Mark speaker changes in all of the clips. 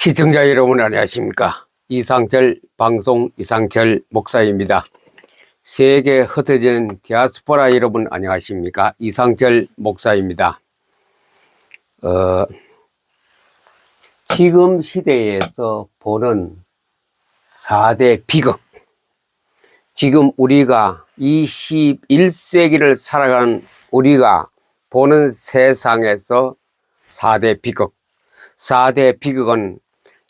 Speaker 1: 시청자 여러분 안녕하십니까. 이상철 방송 이상철 목사입니다. 세계에 흩어지는 디아스포라 여러분 안녕하십니까. 이상철 목사입니다. 지금 시대에서 보는 4대 비극, 지금 우리가 21세기를 살아가는 우리가 보는 세상에서 4대 비극, 4대 비극은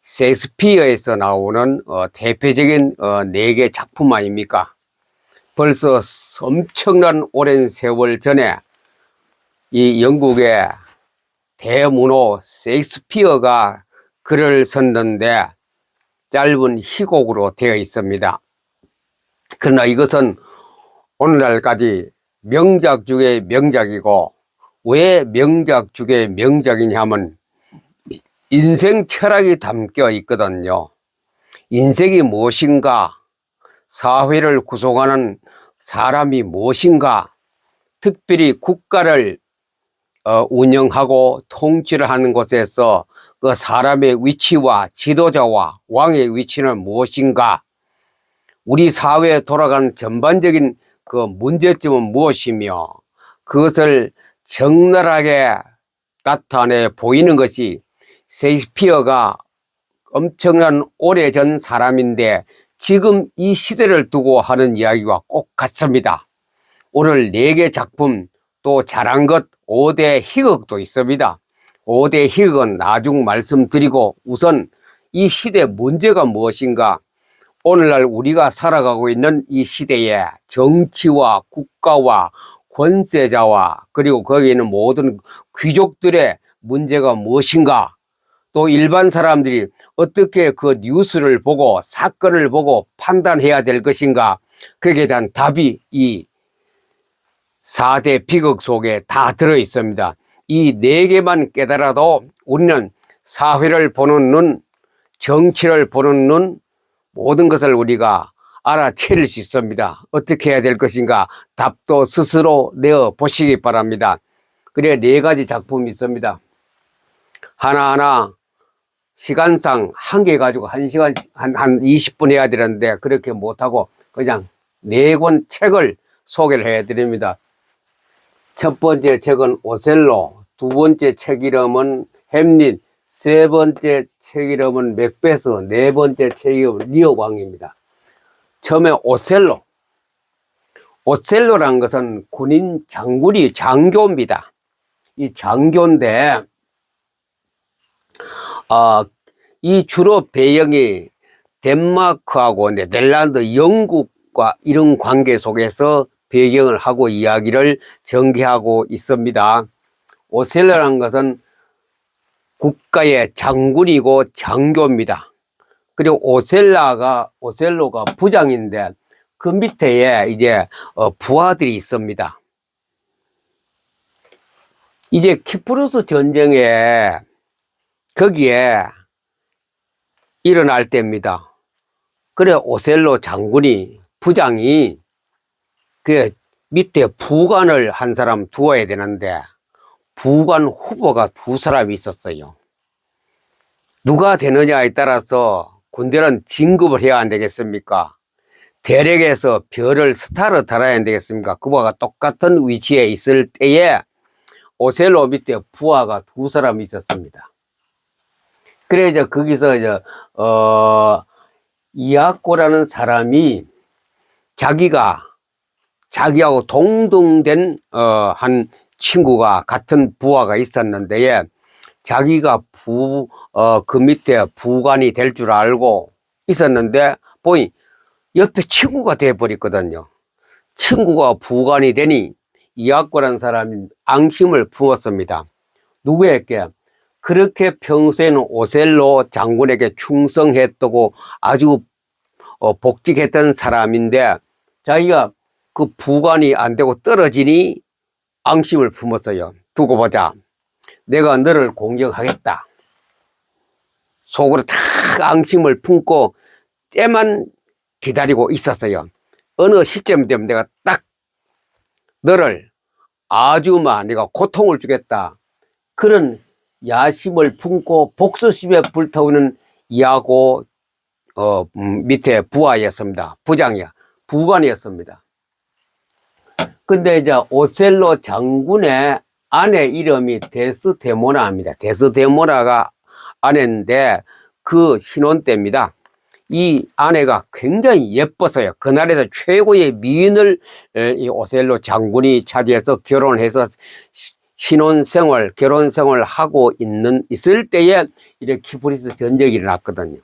Speaker 1: 셰익스피어에서 나오는 대표적인 4개 작품 아닙니까? 벌써 엄청난 오랜 세월 전에 이 영국의 대문호 셰익스피어가 글을 썼는데 짧은 희곡으로 되어 있습니다. 그러나 이것은 오늘날까지 명작 중의 명작이고, 왜 명작 중의 명작이냐면 인생 철학이 담겨 있거든요. 인생이 무엇인가, 사회를 구성하는 사람이 무엇인가, 특별히 국가를 운영하고 통치를 하는 곳에서 그 사람의 위치와 지도자와 왕의 위치는 무엇인가, 우리 사회에 돌아가는 전반적인 그 문제점은 무엇이며 그것을 적나라하게 나타내 보이는 것이 셰익스피어가 엄청난 오래전 사람인데 지금 이 시대를 두고 하는 이야기와 꼭 같습니다. 오늘 4개 작품, 또 잘한 것 5대 희극도 있습니다. 5대 희극은 나중 말씀드리고, 우선 이 시대 문제가 무엇인가, 오늘날 우리가 살아가고 있는 이 시대에 정치와 국가와 권세자와 그리고 거기에 있는 모든 귀족들의 문제가 무엇인가, 또 일반 사람들이 어떻게 그 뉴스를 보고 사건을 보고 판단해야 될 것인가, 거기에 대한 답이 이 4대 비극 속에 다 들어 있습니다. 이 4개만 깨달아도 우리는 사회를 보는 눈, 정치를 보는 눈, 모든 것을 우리가 알아차릴 수 있습니다. 어떻게 해야 될 것인가, 답도 스스로 내어 보시기 바랍니다. 그래 4가지 작품이 있습니다. 하나하나 시간상 한개 가지고 1시간 한 20분 해야 되는데 그렇게 못하고 그냥 4권 책을 소개를 해 드립니다. 첫 번째 책은 오셀로, 두 번째 책 이름은 햄릿, 세 번째 책 이름은 맥베스, 네 번째 책 이름은 리어 왕입니다. 처음에 오셀로란 것은 군인 장군이 장교입니다. 이 장교인데 이 주로 배경이 덴마크하고 네덜란드, 영국과 이런 관계 속에서 배경을 하고 이야기를 전개하고 있습니다. 오셀로라는 것은 국가의 장군이고 장교입니다. 그리고 오셀로가 부장인데 그 밑에 이제 부하들이 있습니다. 이제 키프루스 전쟁에 거기에 일어날 때입니다. 그래 오셀로 장군이, 부장이 그 밑에 부관을 한 사람 두어야 되는데 부관 후보가 2사람이 있었어요. 누가 되느냐에 따라서 군대는 진급을 해야 안 되겠습니까? 대륙에서 별을 스타를 달아야 안 되겠습니까? 그와 똑같은 위치에 있을 때에 오셀로 밑에 부하가 2사람이 있었습니다. 그래 이제 거기서 이제 이아코라는 사람이 자기하고 동등된 한 친구가, 같은 부하가 있었는데 자기가 그 밑에 부관이 될 줄 알고 있었는데 보니 옆에 친구가 돼 버렸거든요. 친구가 부관이 되니 이아코라는 사람이 앙심을 품었습니다. 누구에게? 그렇게 평소에는 오셀로 장군에게 충성했다고 아주 복직했던 사람인데 자기가 그 부관이 안 되고 떨어지니 앙심을 품었어요. 두고 보자, 내가 너를 공격하겠다. 속으로 탁 앙심을 품고 때만 기다리고 있었어요. 어느 시점 되면 내가 딱 너를 내가 고통을 주겠다, 그런 야심을 품고 복수심에 불타오는 이하고 밑에 부하였습니다. 부관이었습니다. 근데 이제 오셀로 장군의 아내 이름이 데스데모나입니다. 데스데모나가 아내인데 그 신혼 때입니다. 이 아내가 굉장히 예뻐서요. 그날에서 최고의 미인을 이 오셀로 장군이 차지해서 결혼을 해서 결혼 생활을 하고 있을 때에 이렇게 키프리스 전쟁이 일어났거든요.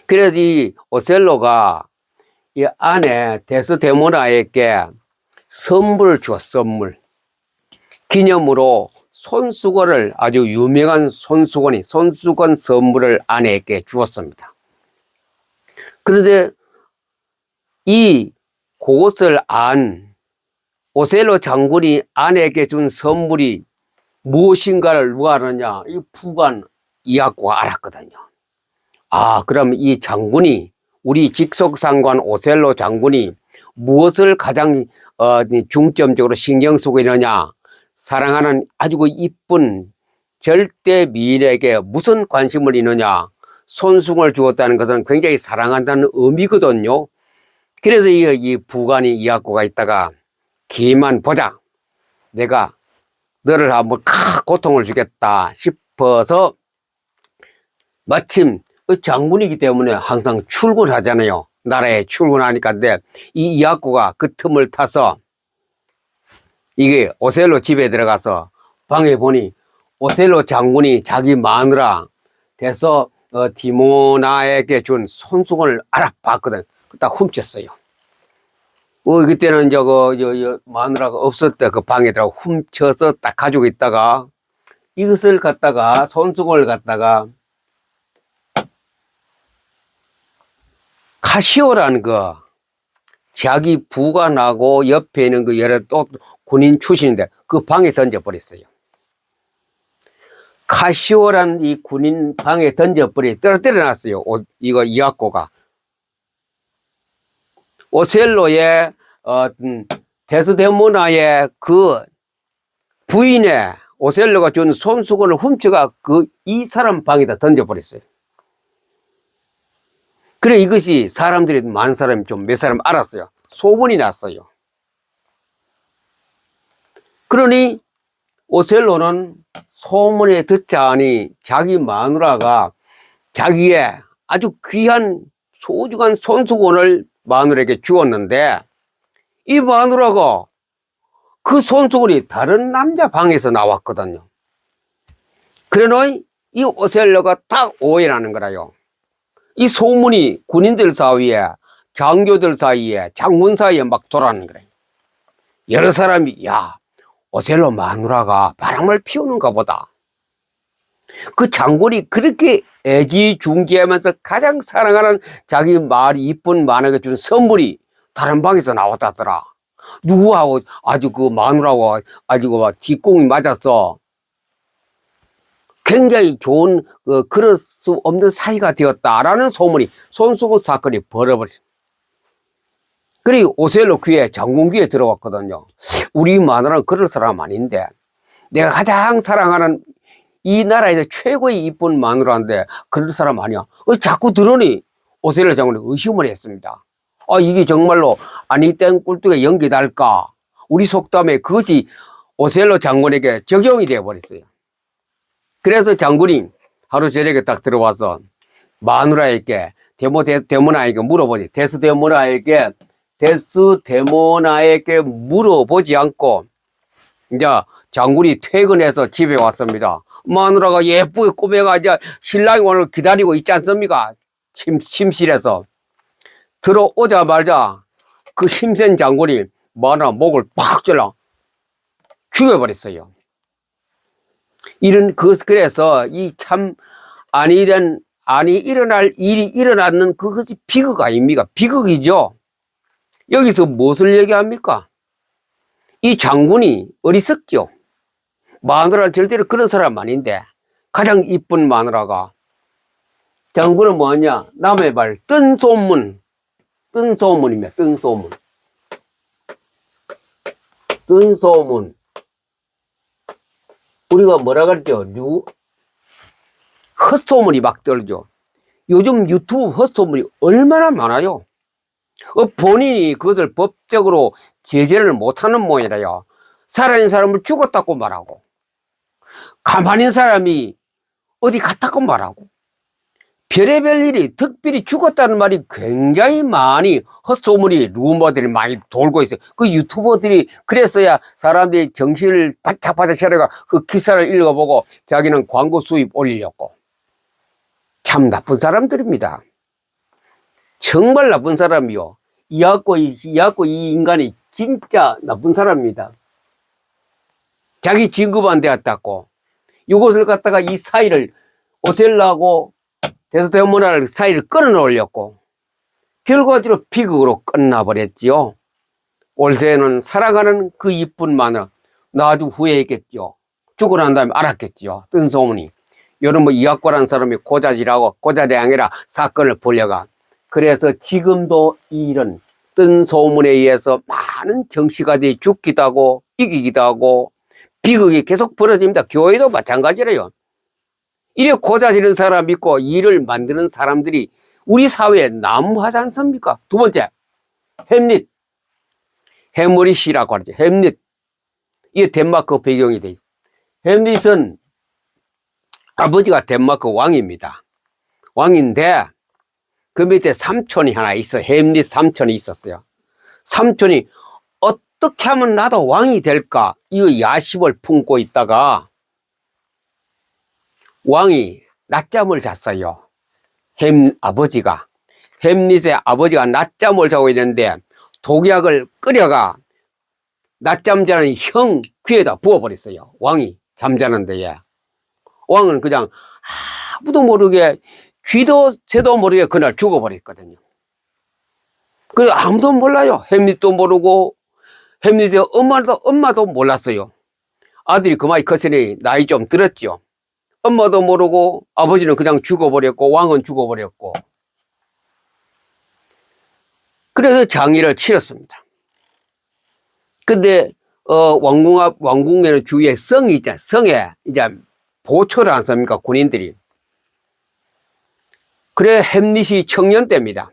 Speaker 1: 그래서 이 오셀로가 이 아내 데스데모나에게 선물을 줬어, 선물. 기념으로 손수건을, 아주 유명한 손수건 선물을 아내에게 주었습니다. 그런데 그것을 안 오셀로 장군이 아내에게 준 선물이 무엇인가를 누가 아느냐? 이 부관 이하고가 알았거든요. 그럼 이 장군이, 우리 직속상관 오셀로 장군이 무엇을 가장 중점적으로 신경 쓰고 있느냐? 사랑하는 아주 이쁜 절대 미인에게 무슨 관심을 있느냐? 손수건을 주었다는 것은 굉장히 사랑한다는 의미거든요. 그래서 이 부관이 이하고가 있다가 기만 보자. 내가 너를 한번 고통을 주겠다 싶어서 마침 장군이기 때문에 항상 출근하잖아요. 나라에 출근하니까. 근데 이 이하고가 그 틈을 타서 이게 오셀로 집에 들어가서 방에 보니 오셀로 장군이 자기 마누라 돼서 디모나에게 준 손수건을 알아봤거든. 딱 훔쳤어요. 그때는 마누라가 없을 때 그 방에 들어가 훔쳐서 딱 가지고 있다가 이것을 갖다가 손수건을 갖다가 카시오라는 자기 부관하고 옆에 있는 여러 또 군인 출신인데 그 방에 던져버렸어요. 카시오란 이 군인 방에 떨어뜨려놨어요. 이거 이하고가. 오셀로의 데스데모나의 그 부인의 오셀로가 준 손수건을 훔쳐가 이 사람 방에다 던져버렸어요. 그래 이것이 많은 사람이 몇 사람 알았어요. 소문이 났어요. 그러니 오셀로는 소문에 듣자니 자기 마누라가 자기의 아주 귀한 소중한 손수건을 마누라에게 주었는데 이 마누라가 그 손수건이 다른 남자 방에서 나왔거든요. 그러니 이 오셀로가 딱 오해를 하는 거라요. 이 소문이 군인들 사이에, 장교들 사이에, 장군 사이에 막 돌아가는 거래요. 여러 사람이 오셀로 마누라가 바람을 피우는가 보다. 그 장군이 그렇게 애지중지하면서 가장 사랑하는 자기 이쁜 마누라에게 준 선물이 다른 방에서 나왔다더라. 누구하고 아주 그 마누라하고 아주 뒷공이 맞았어. 굉장히 좋은 그럴 수 없는 사이가 되었다라는 소문이, 손수건 사건이 벌어버렸습니다. 그리고 오셀로 장군 귀에 들어왔거든요. 우리 마누라는 그럴 사람 아닌데, 내가 가장 사랑하는 이 나라에서 최고의 이쁜 마누라인데 그럴 사람 아니야. 자꾸 들으니 오셀로 장군이 의심을 했습니다. 이게 정말로 아니 땡 꿀뚝에 연기 달까? 우리 속담에 그것이 오셀로 장군에게 적용이 되어버렸어요. 그래서 장군이 하루 저녁에 딱 들어와서 마누라에게 데모나에게 물어보지. 데스데모나에게 물어보지 않고 이제 장군이 퇴근해서 집에 왔습니다. 마누라가 예쁘게 꾸며가 이제 신랑이 오늘 기다리고 있지 않습니까? 침실에서 들어오자마자 그 힘센 장군이 마누라 목을 팍 잘라 죽여버렸어요. 그래서 이 참 아니 일어날 일이 일어났는 그것이 비극 아닙니까? 비극이죠. 여기서 무엇을 얘기합니까? 이 장군이 어리석죠. 마누라 절대로 그런 사람 아닌데 가장 이쁜 마누라가, 장군은 뭐냐? 남의 말 뜬 소문입니다. 뜬 소문. 우리가 뭐라 그랬죠? 헛소문이 막 떨죠. 요즘 유튜브 헛소문이 얼마나 많아요. 본인이 그것을 법적으로 제재를 못하는 모양이라요. 살아있는 사람을 죽었다고 말하고, 가만히 있는 사람이 어디 갔다고 말하고, 별의별 일이 특별히 죽었다는 말이 굉장히 많이 헛소문이 루머들이 많이 돌고 있어요. 그 유튜버들이 그랬어야 사람들이 정신을 바짝바짝 차려가 그 기사를 읽어보고 자기는 광고 수입 올리려고. 참 나쁜 사람들입니다. 정말 나쁜 사람이요. 이하고 이 인간이 진짜 나쁜 사람입니다. 자기 진급한 데 왔다고 이것을 갖다가 이 사이를 오셀라하고 대서대문화를 사이를 끌어올렸고 결과적으로 비극으로 끝나버렸지요. 올세는 살아가는 그 이쁜 마누라 나도 후회했겠죠. 죽고 난 다음에 알았겠죠. 뜬 소문이 요런 뭐 이학과라는 사람이 고자질하고 고자대항이라 사건을 벌려가 그래서 지금도 이런 뜬 소문에 의해서 많은 정치가들이 죽기도 하고 이기기도 하고 비극이 계속 벌어집니다. 교회도 마찬가지래요. 이래 고자지른 사람 있고 일을 만드는 사람들이 우리 사회에 난무하지 않습니까? 두 번째, 햄릿. 해머리시라고 하죠. 햄릿. 이게 덴마크 배경이 돼요. 햄릿은 아버지가 덴마크 왕입니다. 왕인데 그 밑에 삼촌이 하나 있어요. 햄릿 삼촌이 있었어요. 삼촌이 어떻게 하면 나도 왕이 될까? 이 야심을 품고 있다가 왕이 낮잠을 잤어요. 햄릿의 아버지가 낮잠을 자고 있는데 독약을 끓여가 낮잠 자는 형 귀에다 부어버렸어요. 왕이 잠자는 데에. 왕은 그냥 아무도 모르게 쥐도 새도 모르게 그날 죽어버렸거든요. 그래서 아무도 몰라요. 햄릿도 모르고 햄릿의 엄마도 몰랐어요. 아들이 그만이 컸으니 나이 좀 들었죠. 엄마도 모르고 아버지는 그냥 죽어버렸고 왕은 죽어버렸고 그래서 장의를 치렀습니다. 근데 왕궁에는 주위에 성이 있잖아요. 성에 이제 보초를 안 씁니까 군인들이. 그래 햄릿이 청년 때입니다.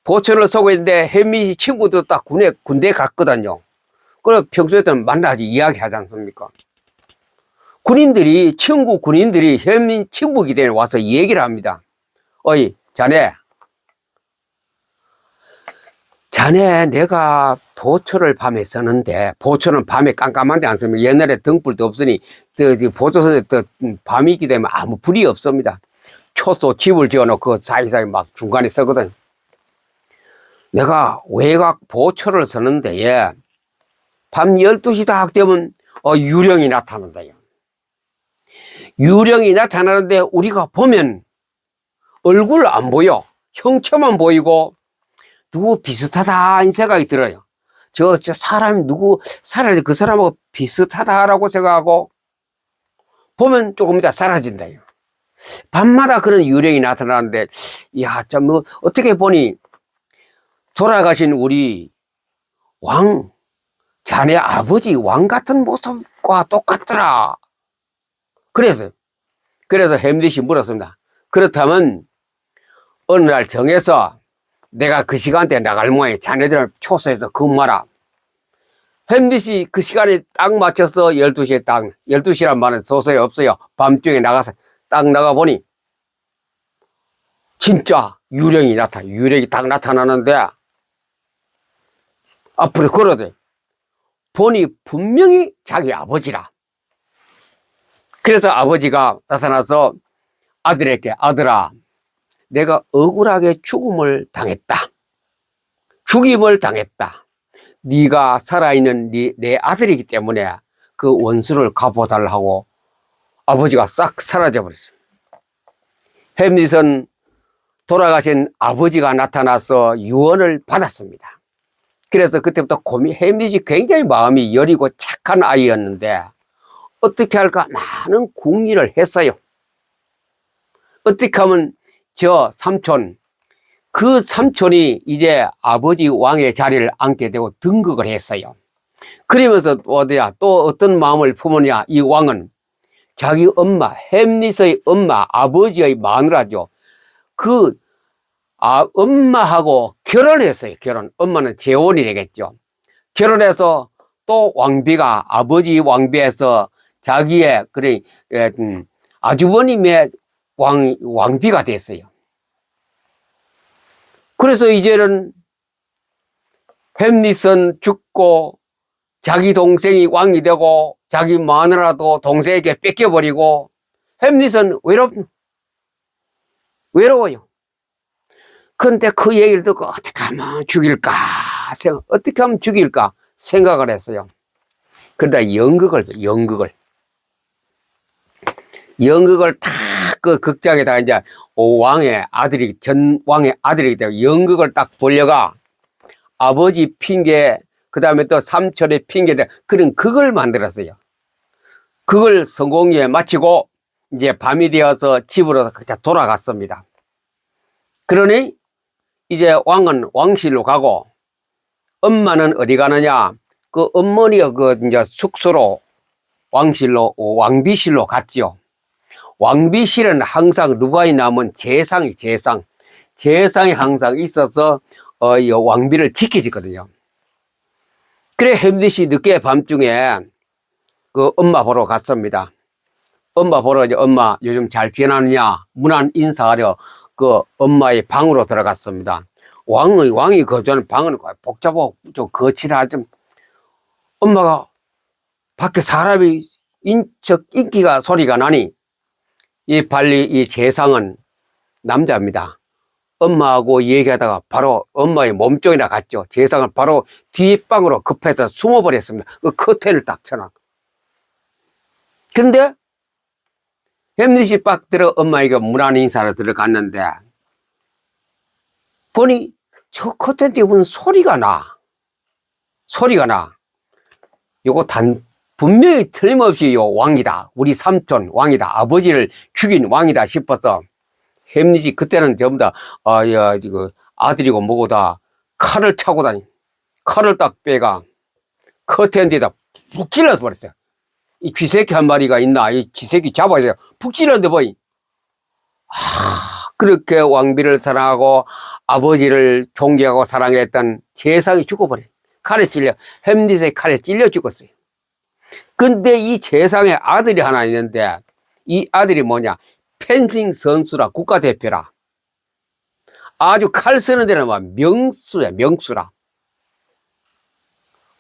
Speaker 1: 보초를 서고 있는데 햄릿이 친구도 딱 군대 갔거든요. 그래 평소에는 만나지 이야기하지 않습니까? 군인들이 햄릿 친구기 때문에 와서 얘기를 합니다. 어이, 자네 내가 보초를 밤에 쓰는데, 보초는 밤에 깜깜한데 않습니까? 옛날에 등불도 없으니, 보초선에 밤이기 때문에 아무 불이 없습니다. 초소 집을 지어놓고 그 사이사이 막 중간에 쓰거든. 내가 외곽 보초를 쓰는데, 밤 12시 다 되면, 유령이 나타난다요. 유령이 나타나는데 우리가 보면 얼굴 안 보여. 형체만 보이고 누구 비슷하다 이 생각이 들어요. 저 사람이 사람이 그 사람하고 비슷하다라고 생각하고 보면 조금 이따 사라진다요. 밤마다 그런 유령이 나타나는데 야, 참 어떻게 보니 돌아가신 우리 왕 자네 아버지 왕 같은 모습과 똑같더라. 그래서 햄릿이 물었습니다. 그렇다면 어느 날 정해서 내가 그 시간대에 나갈 모양에 자네들을 초소해서 근무하라. 햄릿이 그 시간에 딱 맞춰서 12시에 12시란 말은 소설이 없어요. 밤중에 나가서 딱 나가보니 진짜 유령이 딱 나타나는데 앞으로 걸어대. 보니 분명히 자기 아버지라. 그래서 아버지가 나타나서 아들에게 아들아 내가 억울하게 죽임을 당했다. 네가 살아있는 내 아들이기 때문에 그 원수를 갚아달라고 아버지가 싹 사라져버렸어요. 햄릿은 돌아가신 아버지가 나타나서 유언을 받았습니다. 그래서 그때부터 햄릿이 굉장히 마음이 여리고 착한 아이였는데 어떻게 할까 많은 궁리를 했어요. 어떻게 하면 그 삼촌이 이제 아버지 왕의 자리를 앉게 되고 등극을 했어요. 그러면서 또 어떤 마음을 품었냐, 이 왕은 자기 엄마, 햄릿의 엄마, 아버지의 마누라죠. 엄마하고 결혼했어요. 엄마는 재혼이 되겠죠. 결혼해서 또 왕비가, 아버지 왕비에서 자기의, 아주버님의 왕비가 됐어요. 그래서 이제는 햄릿은 죽고 자기 동생이 왕이 되고 자기 마누라도 동생에게 뺏겨버리고 햄릿은 외로워요. 그런데 그 얘기를 듣고 어떻게 하면 죽일까 생각을 했어요. 그러다 연극을 탁 그 극장에다가 이제 전 왕의 아들이기 때문에 연극을 딱 벌려가 아버지 핑계, 그 다음에 또 삼촌의 핑계, 그런 극을 만들었어요. 그걸 성공리에 마치고 이제 밤이 되어서 집으로 돌아갔습니다. 그러니 이제 왕은 왕실로 가고 엄마는 어디 가느냐? 그 어머니가 이제 숙소로 왕실로, 왕비실로 갔죠. 왕비실은 항상 누가 있냐면 재상이 항상 있어서 이 왕비를 지키거든요. 그래 햄릿이 늦게 밤중에 그 엄마 보러 갔습니다. 엄마 보러 이제 엄마 요즘 잘 지내느냐 문안 인사하려 그 엄마의 방으로 들어갔습니다. 왕이 거주하는 방은 복잡하고 좀 거칠하 좀. 엄마가 밖에 사람이 인기가 소리가 나니 이 재상은 남자입니다. 엄마하고 얘기하다가 바로 엄마의 몸쪽이나 갔죠. 재상을 바로 뒷방으로 급해서 숨어버렸습니다. 그 커튼을 딱 쳐놨고. 그런데 햄릿이 빡 들어 엄마에게 문안 인사를 들어갔는데 보니 저 커튼 뒤에 소리가 나. 요거 분명히 틀림없이 왕이다. 우리 삼촌 왕이다. 아버지를 죽인 왕이다 싶어서 햄릿이 그때는 전부 다 아들이고 뭐고 다 칼을 차고 칼을 딱 빼가 커튼 뒤에다 푹 찔러서 버렸어요. 이 쥐새끼 한 마리가 있나? 이 쥐새끼 잡아야 돼요. 푹 찔렀는데 보이. 그렇게 왕비를 사랑하고 아버지를 존경하고 사랑했던 재상이 죽어버려요. 햄릿의 칼에 찔려 죽었어요. 근데 이 재상의 아들이 하나 있는데 이 아들이 뭐냐? 펜싱 선수라, 국가대표라. 아주 칼 쓰는 데는 막 명수라.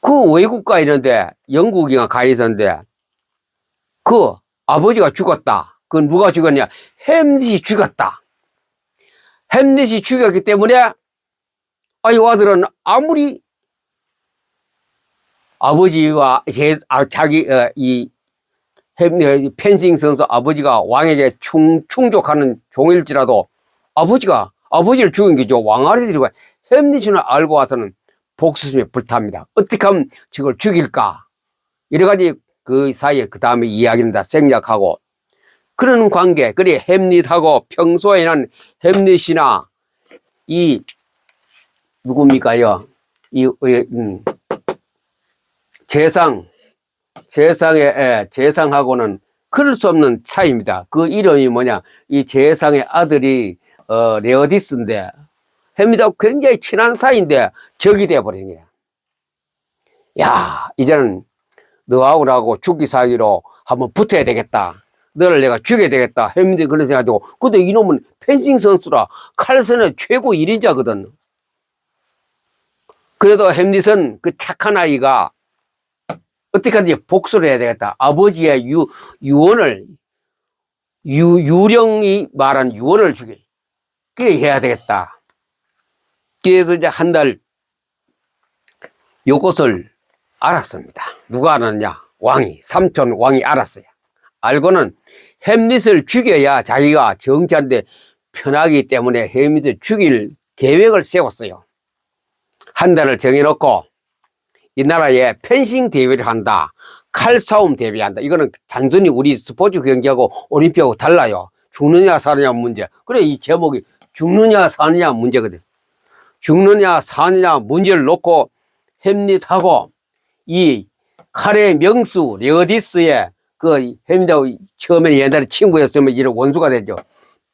Speaker 1: 그 외국가 있는데 영국인가 가 있었는데 그 아버지가 죽었다. 그 누가 죽었냐? 햄릿이 죽었다. 햄릿이 죽였기 때문에 이 아들은 아무리 아버지와 자기 펜싱 선수 아버지가 왕에게 충족하는 종일지라도 아버지를 죽인 게죠. 왕아들이고 햄릿은 알고 와서는 복수심에 불탑니다. 어떻게 하면 저걸 죽일까? 여러 가지 그 사이에 그 다음에 이야기는 다 생략하고 그런 관계. 그래 햄릿하고 평소에는 햄릿이나 누굽니까요? 재상하고는 그럴 수 없는 차이입니다. 그 이름이 뭐냐? 이 재상의 아들이 레오디스인데 햄릿하고 굉장히 친한 사이인데 적이 되어버린 거야. 야, 이제는 너하고 나하고 죽기 사기로 한번 붙어야 되겠다. 너를 내가 죽여야 되겠다. 햄릿이 그런 생각하고. 근데 이놈은 펜싱 선수라 칼선의 최고 1인자거든. 그래도 햄릿은 그 착한 아이가 어떻게 하든지 복수를 해야 되겠다. 아버지의 유령이 말한 유언을 그래 해야 되겠다. 그래서 이제 한 달 요것을 알았습니다. 누가 알았냐? 삼촌 왕이 알았어요. 알고는 햄릿을 죽여야 자기가 정치하는데 편하기 때문에 햄릿을 죽일 계획을 세웠어요. 한 달을 정해놓고 이 나라에 펜싱 대회를 한다. 칼싸움 대회한다. 이거는 단순히 우리 스포츠 경기하고 올림픽하고 달라요. 죽느냐 사느냐 문제. 그래 이 제목이 죽느냐 사느냐 문제거든. 죽느냐 사느냐 문제를 놓고 햄릿하고 이 칼의 명수 레오디스의 그 햄리하고 처음에 옛날에 친구였으면 이런 원수가 되죠.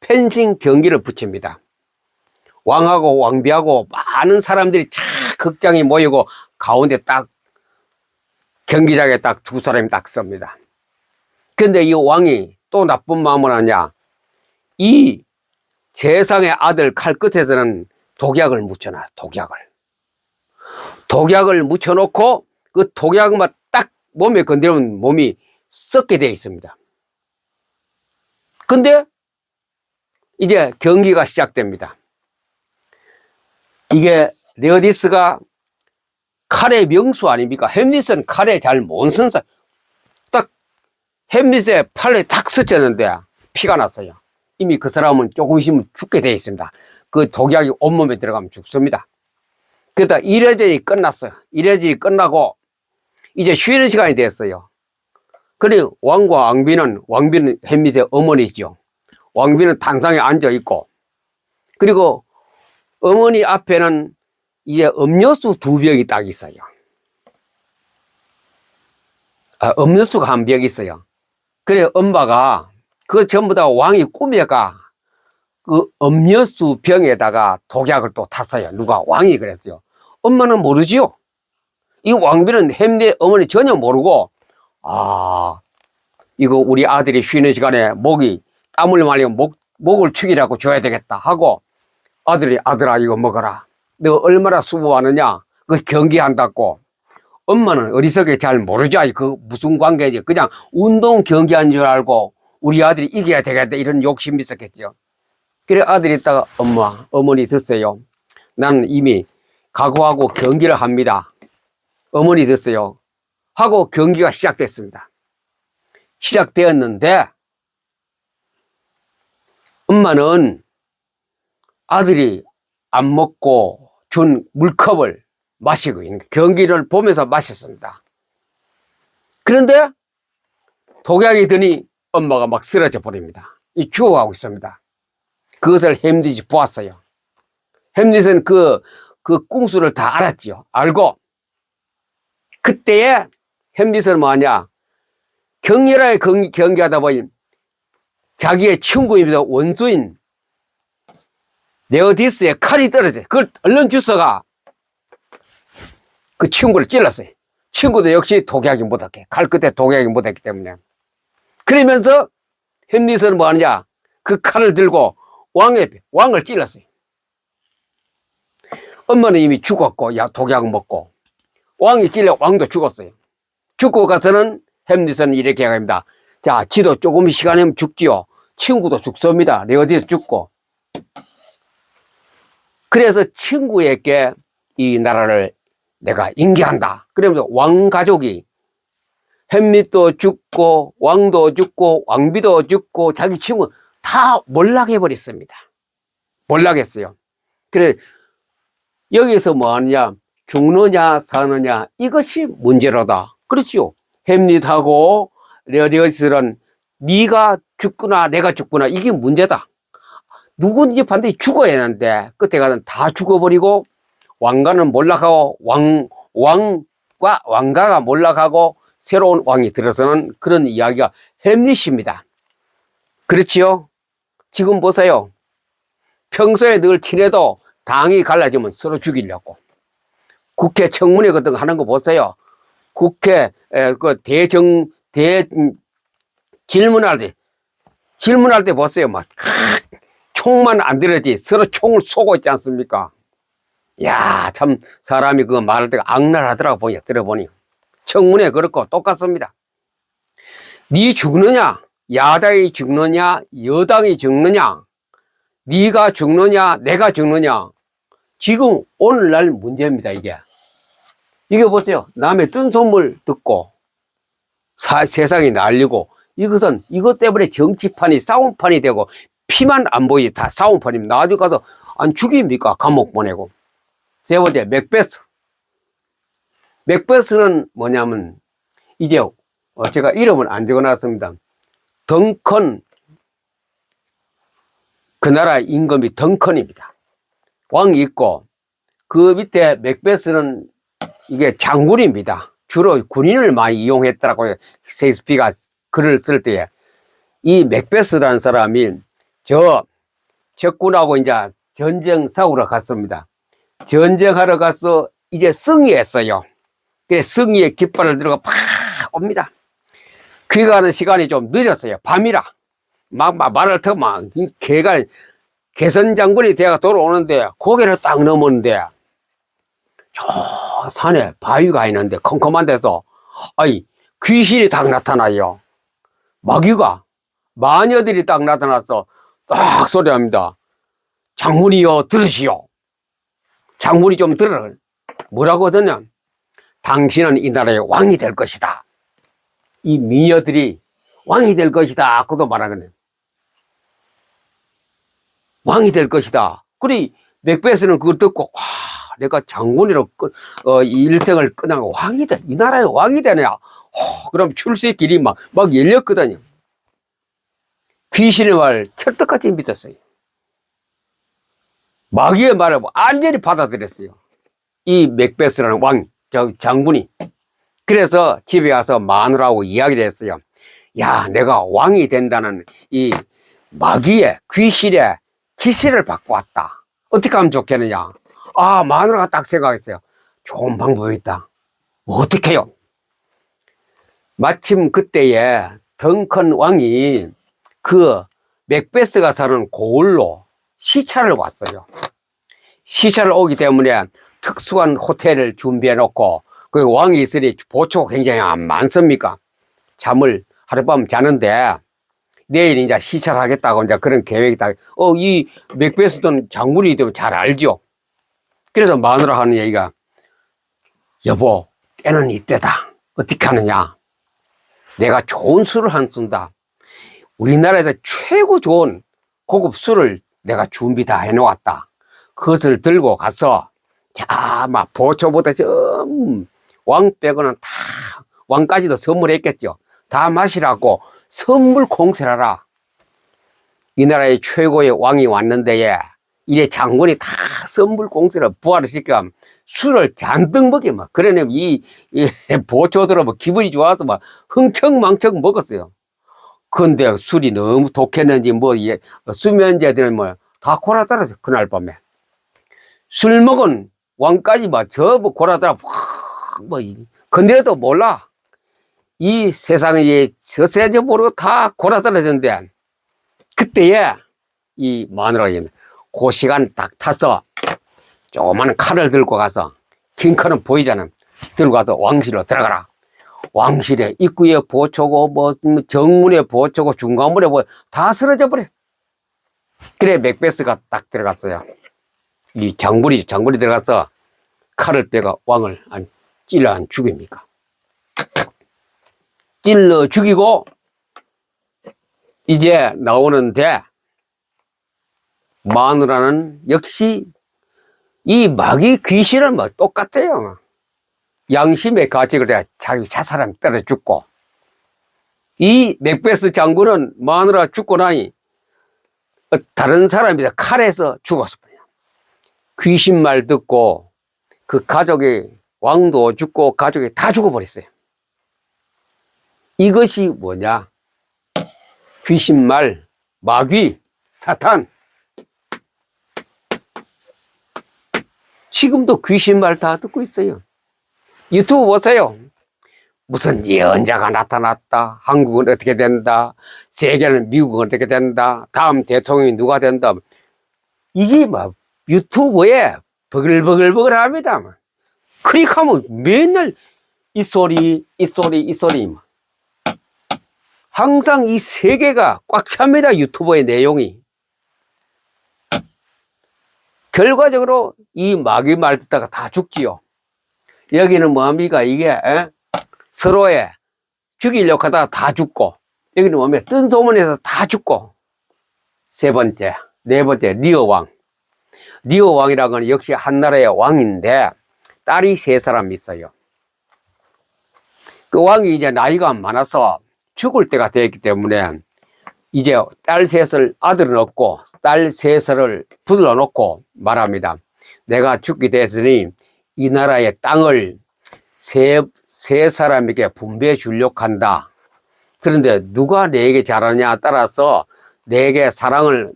Speaker 1: 펜싱 경기를 붙입니다. 왕하고 왕비하고 많은 사람들이 쫙 극장에 모이고 가운데 딱 경기장에 딱 두 사람이 딱 섭니다. 근데 이 왕이 또 나쁜 마음을 하냐, 이 세상의 아들 칼 끝에서는 독약을 묻혀놔. 독약을 묻혀놓고 그 독약만 딱 몸에 건드리면 몸이 썩게 되어 있습니다. 근데 이제 경기가 시작됩니다. 이게 레오디스가 칼의 명수 아닙니까? 햄릿은 칼에 잘 못 쓴 사람. 딱 햄릿의 팔에 탁 스쳤는데 피가 났어요. 이미 그 사람은 조금 있으면 죽게 되어 있습니다. 그 독약이 온몸에 들어가면 죽습니다. 그러다 이래전이 끝났어요. 이래전이 끝나고 이제 쉬는 시간이 됐어요. 그리고 왕과 왕비는 햄릿의 어머니죠. 왕비는 단상에 앉아 있고, 그리고 어머니 앞에는 이제 음료수 2병이 딱 있어요. 음료수가 1병 있어요. 그래 엄마가 그 전부 다 왕이 꾸며가 그 음료수 병에다가 독약을 또 탔어요. 누가? 왕이 그랬어요. 엄마는 모르지요. 이 왕비는 햄릿 어머니 전혀 모르고, 이거 우리 아들이 쉬는 시간에 목이 땀을 말리면 목을 축이라고 줘야 되겠다 하고, 아들아 이거 먹어라. 너 얼마나 수고하느냐. 그 경기한다고. 엄마는 어리석게 잘 모르죠. 그 무슨 관계지. 그냥 운동 경기한 줄 알고 우리 아들이 이겨야 되겠다 이런 욕심이 있었겠죠. 그래 아들이 있다가 어머니 듣세요. 나는 이미 각오하고 경기를 합니다. 어머니 듣세요. 하고 경기가 시작됐습니다. 시작되었는데 엄마는 아들이 안 먹고 준 물컵을 마시고 있는 경기를 보면서 마셨습니다. 그런데 독약이 드니 엄마가 막 쓰러져 버립니다. 죽어가고 있습니다. 그것을 햄릿이 보았어요. 햄릿은 그 꿍수를 다 알았지요. 알고 그때에 햄릿은 뭐하냐, 격렬하게 경기하다 보니 자기의 친구입니다. 원수인 레오디스의 칼이 떨어져요. 그걸 얼른 주워가 그 친구를 찔렀어요. 친구도 역시 독약이 못했게, 칼 끝에 독약이 못했기 때문에. 그러면서 햄릿은 뭐 하느냐, 그 칼을 들고 왕을 찔렀어요. 엄마는 이미 죽었고, 독약 먹고, 왕이 찔려 왕도 죽었어요. 죽고 가서는 햄릿은 이렇게 합니다. 자, 지도 조금 시간이면 죽지요. 친구도 죽습니다. 레오디스 죽고. 그래서 친구에게 이 나라를 내가 인계한다. 그러면서 왕가족이 햄릿도 죽고 왕도 죽고 왕비도 죽고 자기 친구 다 몰락해버렸습니다. 몰락했어요. 그래 여기서 뭐 하느냐, 죽느냐 사느냐 이것이 문제로다. 그렇죠. 햄릿하고 레오디스는 네가 죽거나 내가 죽거나 이게 문제다. 누구든지 반드시 죽어야 하는데 끝에 가서는 다 죽어버리고 왕가는 몰락하고 왕가가 몰락하고 새로운 왕이 들어서는 그런 이야기가 햄릿입니다. 그렇지요? 지금 보세요. 평소에 늘 친해도 당이 갈라지면 서로 죽이려고. 국회 청문회 같은 거 하는 거 보세요. 국회 질문할 때 보세요. 막 총만 안 들어지 서로 총을 쏘고 있지 않습니까? 야, 참 사람이 그 말할 때가 악랄하더라고 들어보니. 청문회 그렇고 똑같습니다. 네 죽느냐, 야당이 죽느냐, 여당이 죽느냐, 네가 죽느냐, 내가 죽느냐. 지금 오늘날 문제입니다. 이게 보세요. 남의 뜬 소문 듣고 세상이 날리고, 이것 때문에 정치판이 싸움판이 되고 피만 안 보이 다 싸움판입니다. 나중에 가서 안 죽입니까? 감옥 보내고. 세 번째, 맥베스는 뭐냐면, 이제, 제가 이름은 안 적어놨습니다. 덩컨, 그 나라 임금이 덩컨입니다. 왕이 있고, 그 밑에 맥베스는 이게 장군입니다. 주로 군인을 많이 이용했더라고요. 셰익스피어가 글을 쓸 때에 이 맥베스라는 사람이 저 적군하고 이제 전쟁 싸우러 갔습니다. 전쟁하러 가서 이제 승리했어요. 그래 승리의 깃발을 들고 팍 옵니다. 귀가하는 시간이 좀 늦었어요. 밤이라 막 말을 터 막 개가 개선 장군이 되어 돌아오는데 고개를 딱 넘었는데 저 산에 바위가 있는데 컴컴한 데서 아이 귀신이 딱 나타나요. 마귀가 마녀들이 딱 나타나서 딱 소리합니다. 장군이여 들으시오. 장군이 좀 들으라. 뭐라고 하더냐. 당신은 이 나라의 왕이 될 것이다. 이 미녀들이 왕이 될 것이다. 그도 말하거든요. 왕이 될 것이다. 그래 맥베스는 그걸 듣고 와, 내가 장군으로 일생을 끝나고 왕이 돼. 이 나라의 왕이 되네. 그럼 출세의 길이 막 열렸거든요. 귀신의 말 철떡같이 믿었어요. 마귀의 말을 완전히 받아들였어요. 이 맥베스라는 왕, 장군이. 그래서 집에 와서 마누라하고 이야기를 했어요. 야, 내가 왕이 된다는 이 마귀의 귀신의 지시를 받고 왔다. 어떻게 하면 좋겠느냐. 아, 마누라가 딱 생각했어요. 좋은 방법이 있다. 어떻게 해요? 마침 그때에 덩컨 왕이 그 맥베스가 사는 고을로 시차를 왔어요. 시차를 오기 때문에 특수한 호텔을 준비해 놓고 그 왕이 있으니 보초가 굉장히 많습니까? 잠을 하룻밤 자는데 내일 이제 시차를 하겠다고 이제 그런 계획이 딱, 이 맥베스는 장군이 되면 잘 알죠. 그래서 마누라 하는 얘기가 여보, 때는 이때다. 어떻게 하느냐? 내가 좋은 술을 한 쏜다. 우리나라에서 최고 좋은 고급 술을 내가 준비 다 해놓았다. 그것을 들고 가서 자, 막 보초보다 왕 빼고는 다 왕까지도 선물했겠죠. 다 마시라고 선물 공세를 하라. 이 나라의 최고의 왕이 왔는데 이래 장군이 다 선물 공세를 부활을 시켜 술을 잔뜩 먹여 막 그러네. 이 보초들은 뭐 기분이 좋아서 막 흥청망청 먹었어요. 근데 술이 너무 독했는지 수면제들은 다 골아떨어져. 그날 밤에 술 먹은 왕까지 골아떨어 건드려도 몰라. 이 세상에 저세저 모르고 다 골아떨어졌는데 그때에 이 마누라가 그 시간 딱 타서 조그마한 칼을 들고 가서 긴 칼은 보이잖아. 들고 가서 왕실로 들어가라. 왕실에 입구에 보초고 정문에 보초고 중간문에 다 쓰러져 버려. 그래 맥베스가 딱 들어갔어요. 이 장군이 들어가서 칼을 빼가 왕을 찔러 안 죽입니까? 찔러 죽이고 이제 나오는데 마누라는 역시 이 마귀 귀신은 똑같아요. 양심의 가책을 해 자기 자살하면 때려 죽고 이 맥베스 장군은 마누라 죽고 나니 다른 사람이 칼에서 죽었어요. 귀신 말 듣고 그 가족이 왕도 죽고 가족이 다 죽어버렸어요. 이것이 뭐냐? 귀신 말, 마귀, 사탄. 지금도 귀신 말 다 듣고 있어요. 유튜브 보세요. 무슨 예언자가 나타났다. 한국은 어떻게 된다. 세계는 미국은 어떻게 된다. 다음 대통령이 누가 된다. 이게 유튜브에 버글버글 합니다. 클릭하면 맨날 이 소리. 항상 이 세계가 꽉 찹니다. 유튜브의 내용이. 결과적으로 이 마귀 말 듣다가 다 죽지요. 여기는 뭐합니까? 이게 서로에 죽이려고 하다가 다 죽고, 여기는 뭐면 뜬 소문에서 다 죽고. 네 번째 리어왕. 리어왕이라는 건 역시 한나라의 왕인데 딸이 3사람 있어요. 그 왕이 이제 나이가 많아서 죽을 때가 되었기 때문에 이제 딸 3을 아들은 없고 딸 3을 붙들어 놓고 말합니다. 내가 죽게 됐으니 이 나라의 땅을 세 사람에게 분배해 주려고 한다. 그런데 누가 내게 잘하느냐에 따라서 내게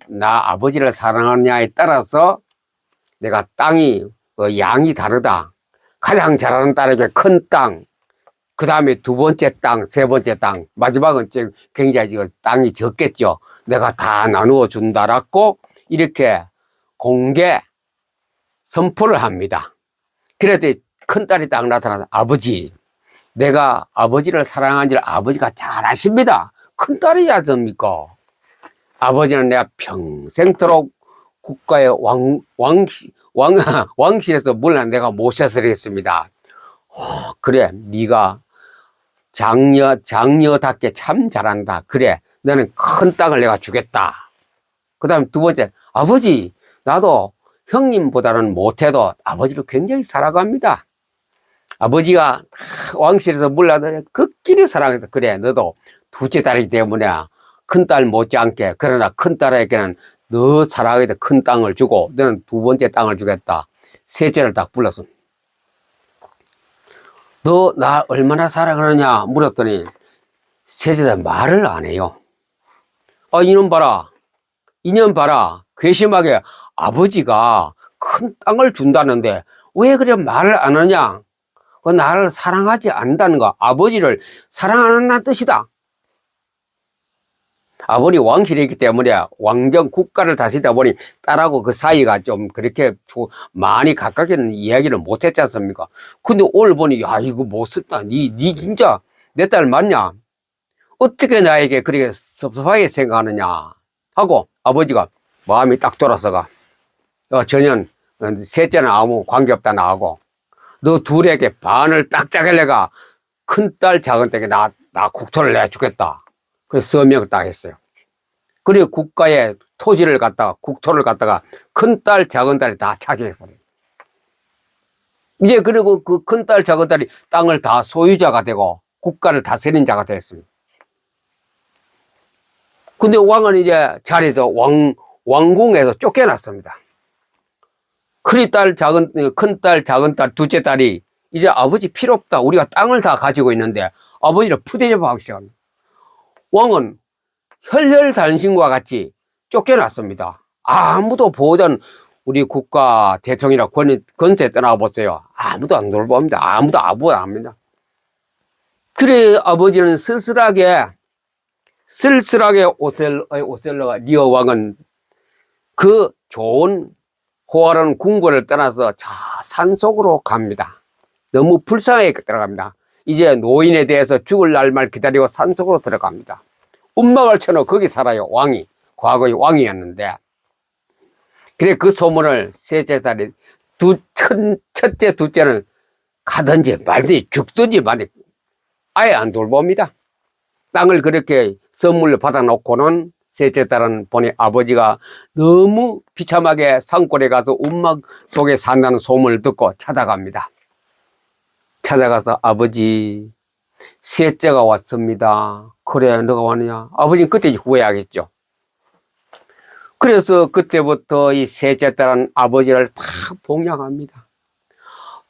Speaker 1: 나 아버지를 사랑하느냐에 따라서 내가 땅이 양이 다르다. 가장 잘하는 딸에게 큰 땅, 그 다음에 두 번째 땅, 세 번째 땅, 마지막은 굉장히 땅이 적겠죠. 내가 다 나누어 준다라고 이렇게 공개 선포를 합니다. 그랬더니 큰딸이 딱 나타나서 아버지, 내가 아버지를 사랑하는지를 아버지가 잘 아십니다. 큰딸이지 않습니까? 아버지는 내가 평생토록 국가의 왕실에서 물론 내가 모셔드리겠습니다. 그래, 네가 장녀답게 참 잘한다. 그래, 너는 큰 땅을 내가 주겠다. 그 다음에 두 번째, 아버지, 나도 형님보다는 못해도 아버지를 굉장히 사랑합니다. 아버지가 왕실에서 물러나 극길이 사랑했다. 그래, 너도 둘째 딸이기 때문에 큰딸 못지않게, 그러나 큰딸에게는 너 사랑하게 큰 땅을 주고 너는 두 번째 땅을 주겠다. 셋째를 딱 불렀어. 너 나 얼마나 사랑하느냐 물었더니 셋째가 말을 안 해요. 이년 봐라. 괘씸하게 아버지가 큰 땅을 준다는데 왜 그래 말을 안 하냐? 나를 사랑하지 않는다는 거. 아버지를 사랑 안 한다는 뜻이다. 아버지 왕실에 있기 때문에 왕정 국가를 다스리다 보니 딸하고 그 사이가 좀 그렇게 많이 가깝게는 이야기를 못했지 않습니까? 근데 오늘 보니 야 이거 못 썼다. 니 진짜 내 딸 맞냐? 어떻게 나에게 그렇게 섭섭하게 생각하느냐 하고 아버지가 마음이 딱 돌아서가 전혀 셋째는 아무 관계없다 나하고 너 둘에게 반을 딱 짜길래가 큰딸 작은딸에게 나 국토를 내주겠다. 그래서 서명을 딱 했어요. 그리고 국가의 토지를 갖다가 국토를 갖다가 큰딸 작은딸이 다 차지해버려요. 이제 그리고 그 큰딸 작은딸이 땅을 다 소유자가 되고 국가를 다스리는 자가 됐습니다. 근데 왕은 이제 자리에서 왕궁에서 쫓겨났습니다. 큰딸 작은딸 둘째 딸이 이제 아버지 필요 없다. 우리가 땅을 다 가지고 있는데 아버지를 푸대접하기 시작합니다. 왕은 혈혈단신과 같이 쫓겨났습니다. 아무도 보던 우리 국가 대통령이나 권세 떠나보세요. 아무도 안 돌봅니다. 아무도 아무 안 합니다. 그래 아버지는 쓸쓸하게 오셀로가 리어 왕은 그 좋은 호화로운 궁궐을 떠나서 저 산속으로 갑니다. 너무 불쌍하게 들어갑니다. 이제 노인에 대해서 죽을 날만 기다리고 산속으로 들어갑니다. 움막을 쳐놓고 거기 살아요. 왕이 과거의 왕이었는데 그래 그 소문을 셋째 딸이 첫째 둘째는 가든지 말든지 죽든지 말든지 아예 안 돌봅니다. 땅을 그렇게 선물로 받아놓고는 셋째 딸은 보니 아버지가 너무 비참하게 산골에 가서 움막 속에 산다는 소문을 듣고 찾아갑니다. 찾아가서 아버지 셋째가 왔습니다. 그래 너가 왔느냐? 아버지는 그때 후회하겠죠. 그래서 그때부터 이 셋째 딸은 아버지를 막 봉양합니다.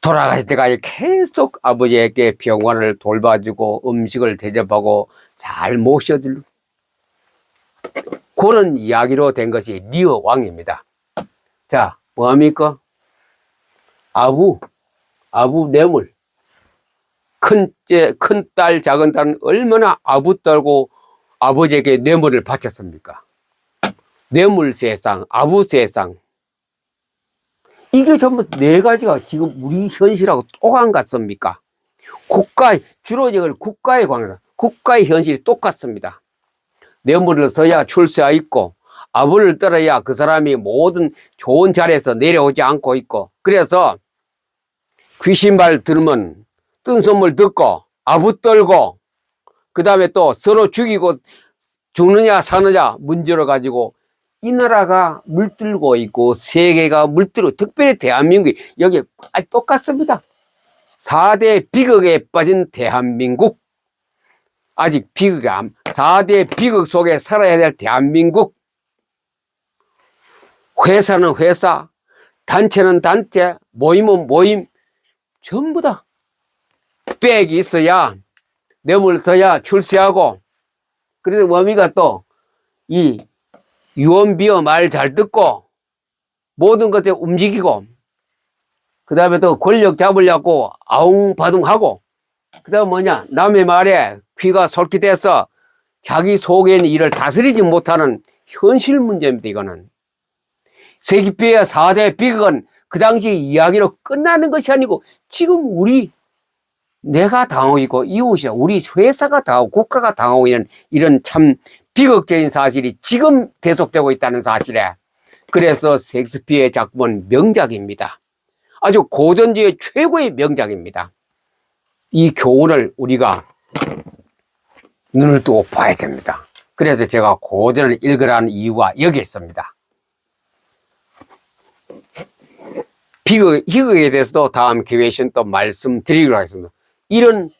Speaker 1: 돌아가실 때까지 계속 아버지에게 병원을 돌봐주고 음식을 대접하고 잘 모셔드리고 그런 이야기로 된 것이 리어 왕입니다. 자, 뭐합니까? 아부 뇌물. 큰딸, 작은딸은 얼마나 아부 떨고 아버지에게 뇌물을 바쳤습니까? 뇌물 세상, 아부 세상. 이게 전부 네 가지가 지금 우리 현실하고 똑같은 것 같습니까? 주로 이걸 국가의 관계다. 국가의 현실이 똑같습니다. 뇌물을 써야 출세가 있고, 아부를 떨어야 그 사람이 모든 좋은 자리에서 내려오지 않고 있고, 그래서 귀신말 들으면 뜬 선물 듣고, 아부 떨고, 그 다음에 또 서로 죽이고, 죽느냐 사느냐 문제로 가지고, 이 나라가 물들고 있고 세계가 물들고 특별히 대한민국이 여기 똑같습니다. 4대 비극에 빠진 대한민국 아직 4대 비극 속에 살아야 될 대한민국 회사는 회사 단체는 단체 모임은 모임 전부 다 백이 있어야 뇌물 써야 출세하고 그래서 워미가 또 이 유언비어 말 잘 듣고 모든 것에 움직이고 그 다음에 또 권력 잡으려고 아웅바둥하고 그 다음 뭐냐 남의 말에 귀가 솔깃해서 자기 속에 있는 일을 다스리지 못하는 현실 문제입니다. 이거는 세기피의 4대 비극은 그 당시 이야기로 끝나는 것이 아니고 지금 내가 당하고 있고 이웃이 우리 회사가 당하고 국가가 당하고 있는 이런 참 비극적인 사실이 지금 계속되고 있다는 사실에 그래서 셰익스피어의 작품은 명작입니다. 아주 고전지의 최고의 명작입니다. 이 교훈을 우리가 눈을 뜨고 봐야 됩니다. 그래서 제가 고전을 읽으라는 이유가 여기 있습니다. 희극에 대해서도 다음 기회에 또 말씀드리기로 하겠습니다. 이런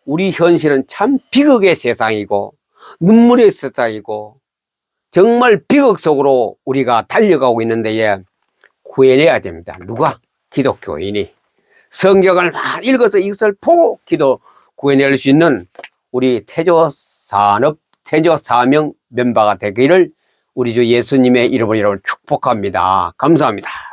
Speaker 1: 우리 현실은 참 비극의 세상이고 눈물의 세상이고 정말 비극 속으로 우리가 달려가고 있는데 구해내야 됩니다. 누가? 기독교인이 성경을 막 읽어서 이것을 보고 구해낼 수 있는 우리 태조사명 멤버가 되기를 우리 주 예수님의 이름으로 축복합니다. 감사합니다.